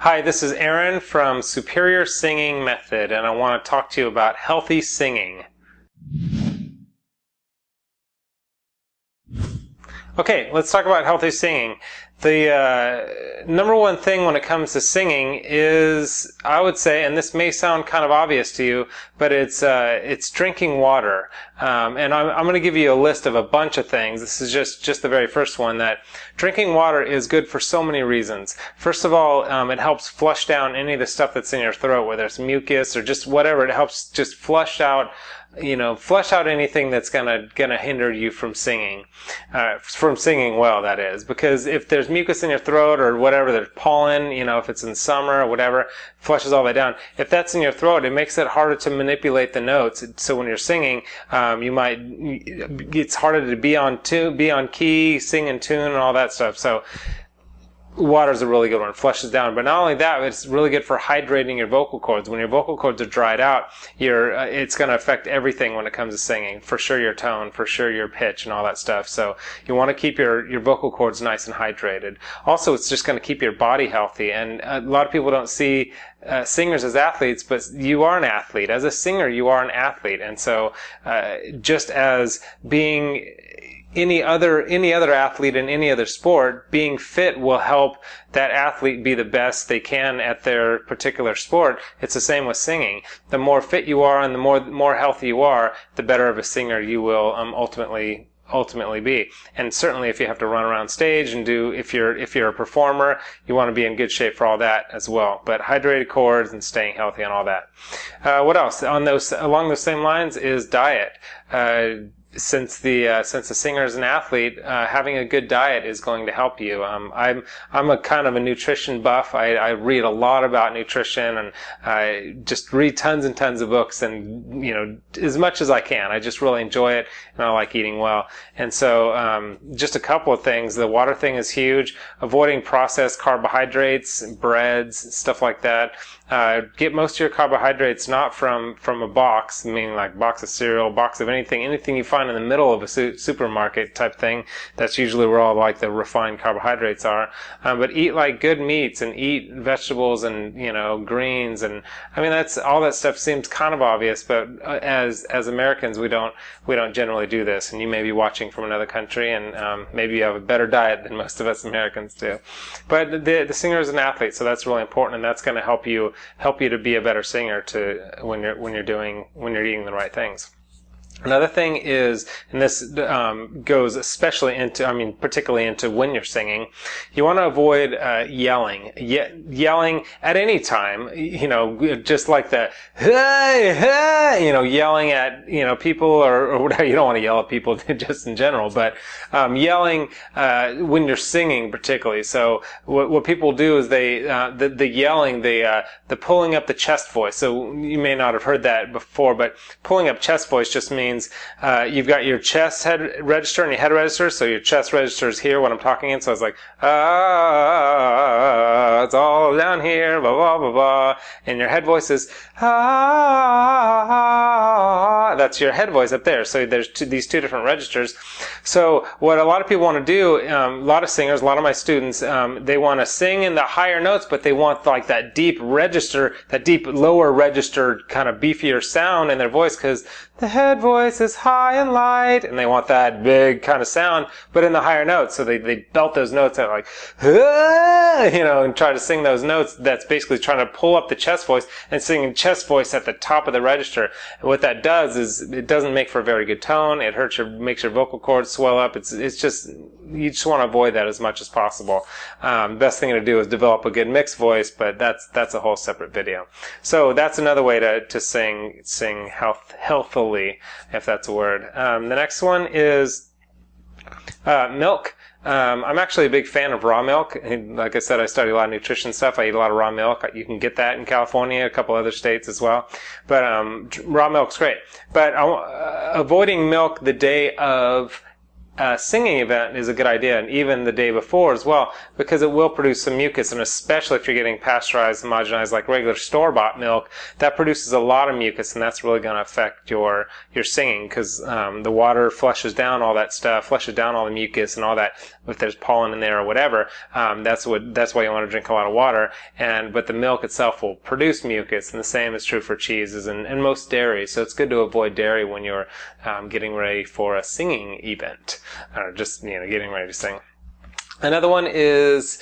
Hi, this is Aaron from Superior Singing Method, and I want to talk to you about healthy singing. Okay, let's talk about healthy singing. The number one thing when it comes to singing is, I would say, and this may sound kind of obvious to you, but it's drinking water. And I'm going to give you a list of a bunch of things. This is just the very first one, that drinking water is good for so many reasons. First of all, it helps flush down any of the stuff that's in your throat, whether it's mucus or just whatever. It helps just flush out anything that's gonna hinder you from singing well, that is. Because if there's mucus in your throat or whatever, there's pollen, if it's in summer or whatever, flushes all that down. If that's in your throat, it makes it harder to manipulate the notes. So when you're singing, it's harder to be on key, sing in tune, and all that stuff. So water's a really good one. It flushes down. But not only that, it's really good for hydrating your vocal cords. When your vocal cords are dried out, it's going to affect everything when it comes to singing. For sure your tone, for sure your pitch and all that stuff. So you want to keep your vocal cords nice and hydrated. Also, it's just going to keep your body healthy. And a lot of people don't see singers as athletes, but you are an athlete. As a singer, you are an athlete. And so just as being any other athlete in any other sport, being fit will help that athlete be the best they can at their particular sport. It's the same with singing. The more fit you are and the more healthy you are, the better of a singer you will ultimately be. And certainly if you have to run around stage and if you're a performer, you want to be in good shape for all that as well. But hydrated cords and staying healthy and all that. What else? Along those same lines is diet. Since the singer is an athlete, having a good diet is going to help you. I'm a kind of a nutrition buff. I read a lot about nutrition, and I just read tons and tons of books, and as much as I can. I just really enjoy it, and I like eating well. And so just a couple of things. The water thing is huge. Avoiding processed carbohydrates, breads, stuff like that. Get most of your carbohydrates not from a box, meaning like box of cereal, box of anything you find in the middle of a supermarket type thing. That's usually where all like the refined carbohydrates are. But eat like good meats and eat vegetables and greens, and I mean that's all that stuff seems kind of obvious, but as Americans we don't generally do this. And you may be watching from another country, and maybe you have a better diet than most of us Americans do. But the singer is an athlete, so that's really important, and that's going to help you to be a better singer when you're eating the right things. Another thing is, and this goes particularly into when you're singing, you want to avoid yelling. Yelling at any time, just like the hey, hey, yelling at people or whatever. You don't want to yell at people just in general, but yelling when you're singing particularly. So what people do is the yelling, the pulling up the chest voice. So you may not have heard that before, but pulling up chest voice just means you've got your chest head register and your head register. So your chest register is here when I'm talking in. So it's like, it's all down here, blah, blah, blah, blah. And your head voice is, that's your head voice up there. So there's these two different registers. So what a lot of people want to do, a lot of singers, a lot of my students, they want to sing in the higher notes, but they want like that deep register, that deep lower register kind of beefier sound in their voice, because the head voice is high and light, and they want that big kind of sound, but in the higher notes. So they belt those notes out like, and try to sing those notes. That's basically trying to pull up the chest voice and singing chest voice at the top of the register. And what that does is it doesn't make for a very good tone. It makes your vocal cords swell up. It's just, you just want to avoid that as much as possible. Best thing to do is develop a good mixed voice, but that's a whole separate video. So that's another way to sing healthily, if that's a word. The next one is milk. I'm actually a big fan of raw milk. Like I said, I study a lot of nutrition stuff. I eat a lot of raw milk. You can get that in California, a couple other states as well. But raw milk's great. But avoiding milk the day of singing event is a good idea, and even the day before as well, because it will produce some mucus, and especially if you're getting pasteurized, homogenized like regular store-bought milk, that produces a lot of mucus, and that's really going to affect your singing, because the water flushes down all that stuff, flushes down all the mucus and all that. If there's pollen in there or whatever, that's why you want to drink a lot of water. But the milk itself will produce mucus, and the same is true for cheeses and most dairy. So it's good to avoid dairy when you're getting ready for a singing event, or just getting ready to sing. Another one is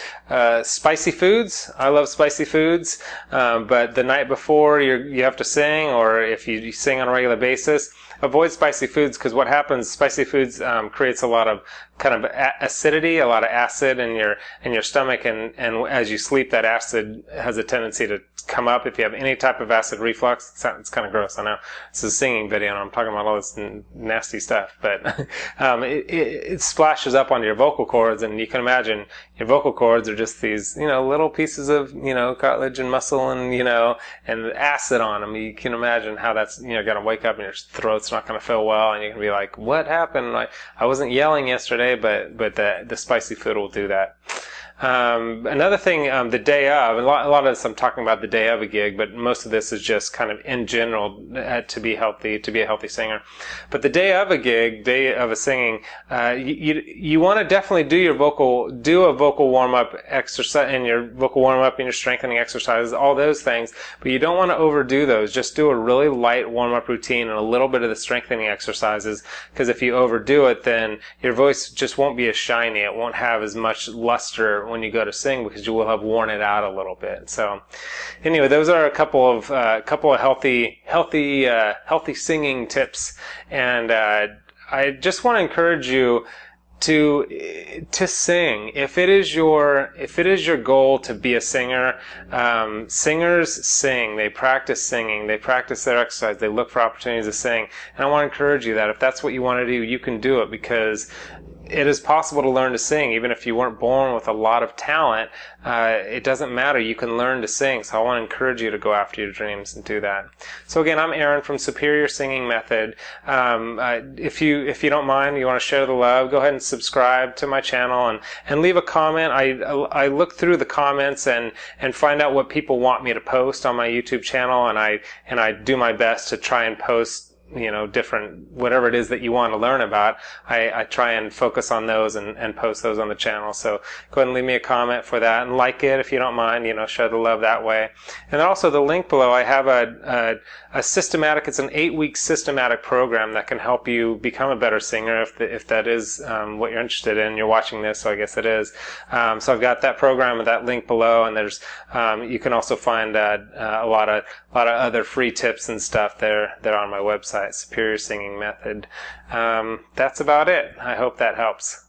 spicy foods. I love spicy foods, but the night before you have to sing, or if you sing on a regular basis, avoid spicy foods, because what happens, spicy foods creates a lot of kind of acidity, a lot of acid in your stomach, and as you sleep, that acid has a tendency to come up. If you have any type of acid reflux, it's kind of gross, I know. It's a singing video, and I'm talking about all this nasty stuff, but it splashes up onto your vocal cords, and you can imagine your vocal cords are just these, little pieces of, cartilage and muscle and acid on them. You can imagine how that's, going to wake up and your throat's not going to feel well, and you're going to be like, what happened? Like, I wasn't yelling yesterday, but the spicy food will do that. Another thing, the day of, a lot of this I'm talking about the day of a gig, but most of this is just kind of in general to be a healthy singer. But the day of a gig, day of a singing, you want to definitely do a vocal warm-up exercise, and your vocal warm-up and your strengthening exercises, all those things, but you don't want to overdo those. Just do a really light warm-up routine and a little bit of the strengthening exercises, because if you overdo it, then your voice just won't be as shiny. It won't have as much luster when you go to sing, because you will have worn it out a little bit. So anyway, those are a couple of healthy singing tips, and I just want to encourage you to sing. If it is your goal to be a singer, singers sing. They practice singing. They practice their exercise. They look for opportunities to sing. And I want to encourage you that if that's what you want to do, you can do it, because it is possible to learn to sing. Even if you weren't born with a lot of talent, it doesn't matter. You can learn to sing. So I want to encourage you to go after your dreams and do that. So again, I'm Aaron from Superior Singing Method. If you don't mind, you want to share the love, go ahead and subscribe to my channel and leave a comment. I look through the comments and find out what people want me to post on my YouTube channel, and I do my best to try and post different, whatever it is that you want to learn about. I try and focus on those and post those on the channel. So go ahead and leave me a comment for that, and like it if you don't mind, show the love that way. And also the link below, I have a systematic, it's an 8-week systematic program that can help you become a better singer if that is what you're interested in. You're watching this, so I guess it is. So I've got that program and that link below, and there's you can also find a lot of other free tips and stuff there on my website, Superior Singing Method. That's about it. I hope that helps.